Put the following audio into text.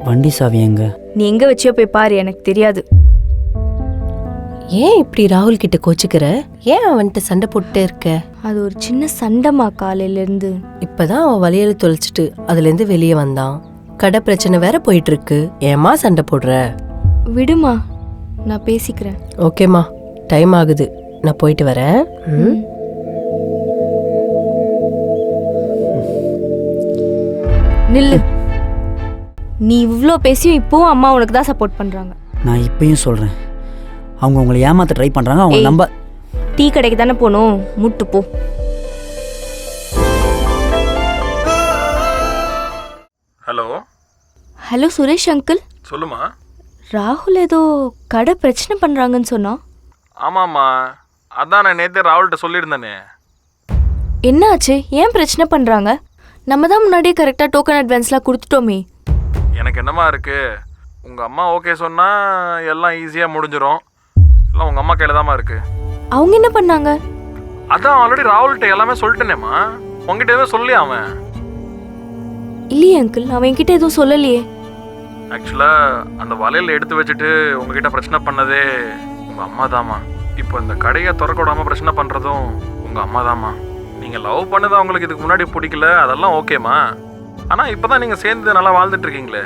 வண்டி சாவி எங்க? நீ எங்க வச்சியோ போய் பாரு, எனக்கு தெரியாது. ஏன் இப்படி ராகுல் கிட்ட கோச்சுக்கிற? ஏன் அவன்கிட்ட சண்டை போட்டுட்டே இருக்க? அது ஒரு சின்ன சண்டைமா காலையிலேருந்து. இப்பதான் அவன் வளையல தொலைச்சிட்டு அதுல இருந்து வெளியே வந்தான். கடை பிரச்சனை வேற போயிட்டு இருக்கு. ஏமா சண்டை போடுற? விடுமா, நான் பேசிக்கிறேன். ஓகேம்மா, டைம் ஆகுது, நான் போயிட்டு வரேன். நில்லு. நீ இவ்வளோ பேசியும் இப்போவும் அம்மா உனக்கு தான் சப்போர்ட் பண்றாங்க. நான் இப்பயும் சொல்றேன், அவங்க உங்களை ஏமாத்த ட்ரை பண்றாங்க. அவங்க ஏய், நம்ப. டீ கடைக்கு தானே போகணும், முட்டு போ. Hello hello Suresh uncle. சொல்லுமா. ராகுல் ஏதோ கடை பிரச்சனை பண்றாங்கன்னு சொன்னா. ஆமாம்மா, அதான் நான் நேற்றே ராகுல்கிட்ட சொல்லியிருந்தேனே. என்ன ஆச்சு? ஏன் பிரச்சனை பண்றாங்க? நம்ம தான் முன்னாடியே கரெக்டாக டோக்கன் அட்வான்ஸ்லாம் கொடுத்துட்டோமே. எனக்கு என்னம்மா இருக்கு, உங்கள் அம்மா ஓகே சொன்னால் எல்லாம் ஈஸியாக முடிஞ்சிடும். எல்லாம் உங்கள் அம்மா கையில் தாம்மா இருக்கு. அவங்க என்ன பண்ணாங்க? அதான் ஆல்ரெடி ராகுல்கிட்ட எல்லாமே சொல்லிட்டேனேம்மா. உங்ககிட்ட எதுவும் சொல்லி அவன். இல்லையே அங்கிள், அவன் என்கிட்ட எதுவும் சொல்லலையே. ஆக்சுவலாக அந்த வலையில் எடுத்து வச்சுட்டு உங்ககிட்ட பிரச்சனை பண்ணதே உங்கள் அம்மா தாம்மா. இப்போ இந்த கடையை திறக்க விடாமல் பிரச்சனை பண்ணுறதும் உங்கள் அம்மா தாம்மா. நீங்கள் லவ் பண்ணது அவங்களுக்கு இதுக்கு முன்னாடி பிடிக்கல, அதெல்லாம் ஓகேம்மா. ஆனால் இப்போ தான் நீங்கள் சேர்ந்து நல்லா வாழ்ந்துட்டு இருக்கீங்களே.